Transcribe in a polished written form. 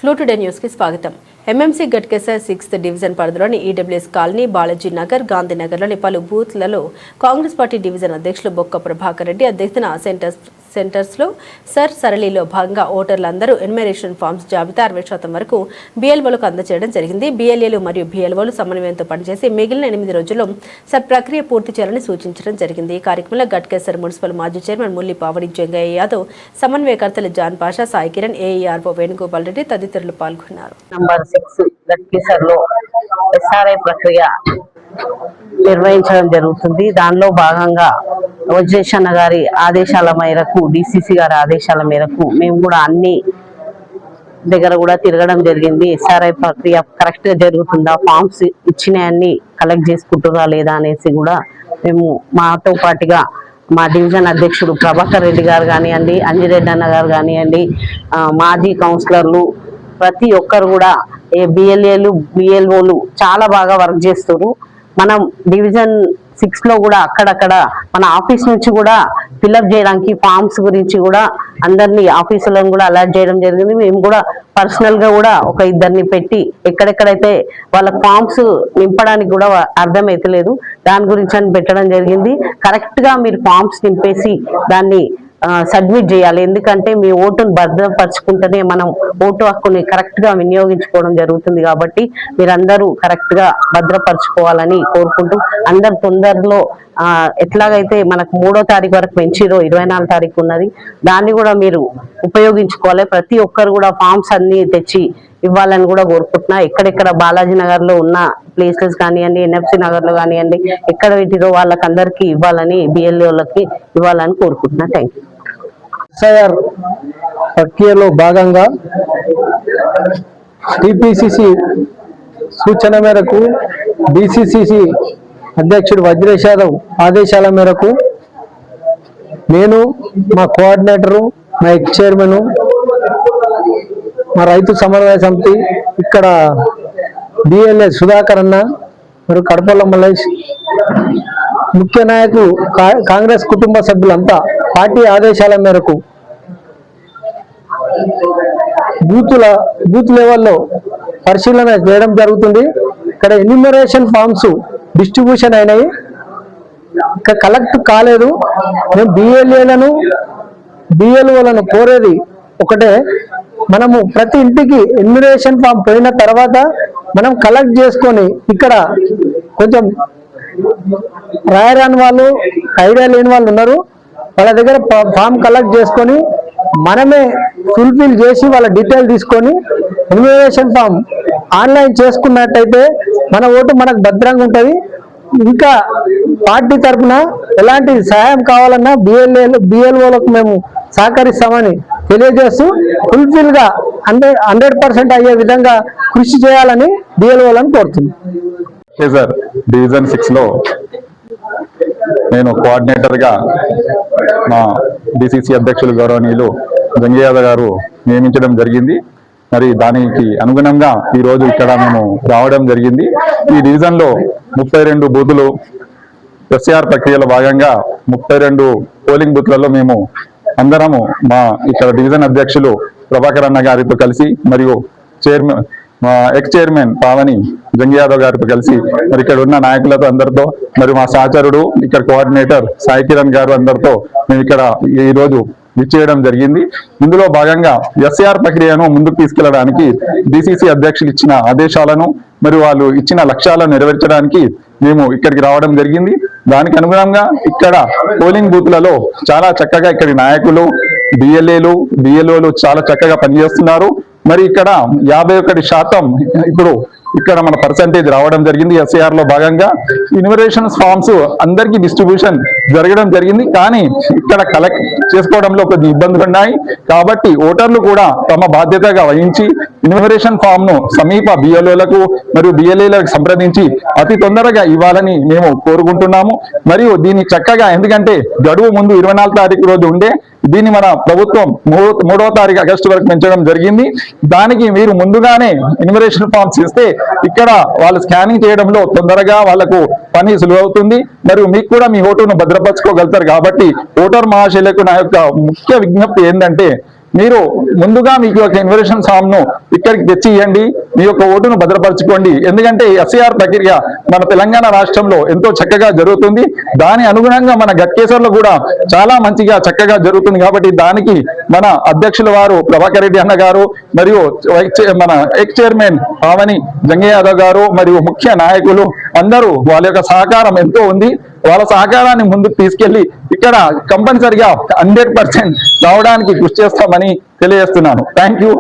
Clue today news కి స్వాగతం. MMC Ghatkesar 6th division పరిధిలోని ఈడబ్ల్యూఎస్ కాలనీ, బాలాజీ నగర్, గాంధీనగర్లోని పలు బూత్లలో కాంగ్రెస్ పార్టీ డివిజన్ అధ్యక్షులు బొక్క ప్రభాకర్ రెడ్డి అధ్యక్షతన సెంటర్స్లో సర్ సరళిలో భాగంగా ఓటర్లందరూ ఎన్యుమరేషన్ ఫామ్స్ జాబితా 60% వరకు బీఎల్ఓలకు అందజేయడం జరిగింది. బీఎల్ఏలు మరియు బీఎల్ఓలు సమన్వయంతో పనిచేసి మిగిలిన 8 రోజుల్లో సర్ ప్రక్రియ పూర్తి చేయాలని సూచించడం జరిగింది. ఈ కార్యక్రమంలో గట్కేసర్ మున్సిపల్ మాజీ చైర్మన్ ముల్లి పావడి జంగయ్య యాదవ్, సమన్వయకర్తలు జాన్ పాషా, సాయి కిరణ్, ఏఈఆర్ఓ వేణుగోపాల్ రెడ్డి తదితరులు పాల్గొన్నారు. నంబర్ 6 గట్కేసర్లో ఎస్ఆర్ఐ ప్రక్రియ నిర్వహించడం జరుగుతుంది. దానిలో భాగంగా వజ్రేషన్న గారి ఆదేశాల మేరకు, డిసిసి గారి ఆదేశాల మేరకు మేము కూడా అన్ని దగ్గర కూడా తిరగడం జరిగింది. ఎస్ఆర్ఐ ప్రక్రియ కరెక్ట్ గా జరుగుతుందా, ఫామ్స్ ఇచ్చినవన్నీ కలెక్ట్ చేసుకుంటున్నా లేదా అనేసి కూడా మేము మాతో పాటుగా మా డివిజన్ అధ్యక్షుడు ప్రభాకర్ రెడ్డి గారు కానివ్వండి, అంజిరెడ్డి అన్న గారు కానివ్వండి, మాజీ కౌన్సిలర్లు ప్రతి ఒక్కరు కూడా బిఎల్ఏలు బిఎల్ఓలు చాలా బాగా వర్క్ చేస్తారు. మనం డివిజన్ 6 లో కూడా అక్కడక్కడ మన ఆఫీస్ నుంచి కూడా ఫిల్అప్ చేయడానికి ఫామ్స్ గురించి కూడా అందరినీ ఆఫీసులను కూడా అలాట్ చేయడం జరిగింది. మేము కూడా పర్సనల్ గా కూడా ఒక 2 పెట్టి ఎక్కడెక్కడైతే వాళ్ళ ఫామ్స్ నింపడానికి కూడా అర్థమైతలేదు దాని గురించి అని పెట్టడం జరిగింది. కరెక్ట్ గా మీరు ఫామ్స్ నింపేసి దాన్ని సబ్మిట్ చేయాలి. ఎందుకంటే మీ ఓటును భద్రపరచుకుంటేనే మనం ఓటు హక్కుని కరెక్ట్ గా వినియోగించుకోవడం జరుగుతుంది. కాబట్టి మీరందరూ కరెక్ట్ గా భద్రపరచుకోవాలని కోరుకుంటూ, అందరు తొందరలో ఎట్లాగైతే మనకు 3వ తారీఖు వరకు పెంచిరో 24వ తారీఖు ఉన్నది, దాన్ని కూడా మీరు ఉపయోగించుకోవాలి. ప్రతి ఒక్కరు కూడా ఫామ్స్ అన్ని తెచ్చి ఇవ్వాలని కూడా కోరుకుంటున్నా. ఎక్కడెక్కడ బాలాజీ నగర్ లో ఉన్న ప్లేసెస్ కానివ్వండి, ఎన్ఎఫ్సి నగర్ లో కానివ్వండి, ఎక్కడ పెట్టిరో వాళ్ళకందరికీ ఇవ్వాలని, బిఎల్ఓలకి ఇవ్వాలని కోరుకుంటున్నా. Thank you. ఎస్ఐఆర్ ప్రక్రియలో భాగంగా టిపిసిసి సూచన మేరకు డిసిసిసి అధ్యక్షుడు వజ్రేష్ యాదవ్ ఆదేశాల మేరకు నేను, మా కోఆర్డినేటరు, మా ఎక్స్ చైర్మన్, మా రైతు సమన్వయ సమితి, ఇక్కడ బిఎల్ఏ సుధాకర్ అన్న మరియు కడపల్ల మల్లేష్, ముఖ్య నాయకులు, కాంగ్రెస్ కుటుంబ సభ్యులంతా పార్టీ ఆదేశాల మేరకు బూత్ లెవెల్లో పరిశీలన చేయడం జరుగుతుంది. ఇక్కడ ఎన్యూమరేషన్ ఫామ్స్ డిస్ట్రిబ్యూషన్ అయినాయి, ఇంకా కలెక్ట్ కాలేదు. మేము బిఎల్ఏలను బిఎల్ఓలను కోరేది ఒకటే, మనము ప్రతి ఇంటికి ఎన్యూమరేషన్ ఫామ్ పోయిన తర్వాత మనం కలెక్ట్ చేసుకొని, ఇక్కడ కొంచెం రాయరాని వాళ్ళు, ఐడియా లేని వాళ్ళు ఉన్నారు, వాళ్ళ దగ్గర ఫామ్ కలెక్ట్ చేసుకొని మనమే ఫుల్ఫిల్ చేసి వాళ్ళ డీటెయిల్ తీసుకొని ఎన్యూమరేషన్ ఫామ్ ఆన్లైన్ చేసుకున్నట్టయితే మన ఓటు మనకు భద్రంగా ఉంటుంది. ఇంకా పార్టీ తరఫున ఎలాంటి సహాయం కావాలన్నా బిఎల్ఓలకు మేము సహకరిస్తామని తెలియజేస్తూ ఫుల్ఫిల్ గా 100% అయ్యే విధంగా కృషి చేయాలని బిఎల్ఓలను కోరుతున్నాం. డివిజన్ 6 లో నేను కోఆర్డినేటర్ గా మా డిసిసి అధ్యక్షులు గౌరవనీయులు జంగయ్య గారు నియమించడం జరిగింది. మరి దానికి అనుగుణంగా ఈ రోజు ఇక్కడ మేము రావడం జరిగింది. ఈ డివిజన్ లో 32 బూతులు, ఎస్ఆర్ ప్రక్రియలో భాగంగా 32 పోలింగ్ బూత్లలో మేము అందరము మా ఇక్కడ డివిజన్ అధ్యక్షులు ప్రభాకర్ అన్న గారితో కలిసి మరియు ఎక్స్ చైర్మన్ పావని జంగయాదవ్ గారితో కలిసి మరి ఇక్కడ ఉన్న నాయకులతో అందరితో మరియు మా సహచరుడు ఇక్కడ కోఆర్డినేటర్ సాయి కిరణ్ గారు అందరితో మేము ఇక్కడ ఈ రోజు విచ్చేయడం జరిగింది. ఇందులో భాగంగా ఎస్ఆర్ ప్రక్రియను ముందుకు తీసుకెళ్లడానికి డిసిసి అధ్యక్షులు ఇచ్చిన ఆదేశాలను మరియు వాళ్ళు ఇచ్చిన లక్ష్యాలను నెరవేర్చడానికి మేము ఇక్కడికి రావడం జరిగింది. దానికి అనుగుణంగా ఇక్కడ పోలింగ్ బూత్లలో చాలా చక్కగా ఇక్కడి నాయకులు, బిఎల్ఓలు చాలా చక్కగా పనిచేస్తున్నారు. మరి ఇక్కడ 51% ఇప్పుడు ఇక్కడ మన పర్సంటేజ్ రావడం జరిగింది. ఎస్ఐఆర్ లో భాగంగా ఎన్యూమరేషన్ ఫామ్స్ అందరికీ డిస్ట్రిబ్యూషన్ జరగడం జరిగింది. కానీ ఇక్కడ కలెక్ట్ చేసుకోవడంలో కొద్ది ఇబ్బందులు ఉన్నాయి. కాబట్టి ఓటర్లు కూడా తమ బాధ్యతగా వహించి ఎన్యూమరేషన్ ఫామ్ ను సమీప బిఎల్ఓలకు మరియు బిఎల్ఏలకు సంప్రదించి అతి తొందరగా ఇవ్వాలని మేము కోరుకుంటున్నాము. మరియు దీన్ని చక్కగా, ఎందుకంటే గడువు ముందు 24వ తారీఖు రోజు ఉండే, దీన్ని మన ప్రభుత్వం 3వ తారీఖు ఆగస్టు వరకు పెంచడం జరిగింది. దానికి మీరు ముందుగానే ఎన్యూమరేషన్ ఫామ్స్ ఇస్తే ఇక్కడ వాళ్ళు స్కానింగ్ చేయడంలో తొందరగా వాళ్ళకు పని సులువవుతుంది. మరియు మీకు కూడా మీ ఓటును భద్రపరచుకోగలుగుతారు. కాబట్టి ఓటర్ మహాశయులకు నా యొక్క ముఖ్య విజ్ఞప్తి ఏంటంటే, మీరు ముందుగా మీకు యొక్క ఇన్విటేషన్ ఫామ్ ను ఇక్కడికి తెచ్చి ఇవ్వండి, మీ యొక్క ఓటును భద్రపరచుకోండి. ఎందుకంటే ఎస్ఐఆర్ ప్రక్రియ మన తెలంగాణ రాష్ట్రంలో ఎంతో చక్కగా జరుగుతుంది. దాని అనుగుణంగా మన గట్కేసర్లో కూడా చాలా మంచిగా చక్కగా జరుగుతుంది. కాబట్టి దానికి మన అధ్యక్షుల వారు ప్రభాకర్ రెడ్డి అన్న గారు మరియు మన ఎక్స్ చైర్మన్ పావని జంగయ్య యాదవ్ గారు మరియు ముఖ్య నాయకులు అందరూ వాళ్ళ యొక్క సహకారం ఎంతో ఉంది. వాళ్ళ సహకారాన్ని ముందుకు తీసుకెళ్లి ఇక్కడ కంపల్సరిగా 100% రావడానికి కృషి చేస్తామని తెలియజేస్తున్నాను. Thank you.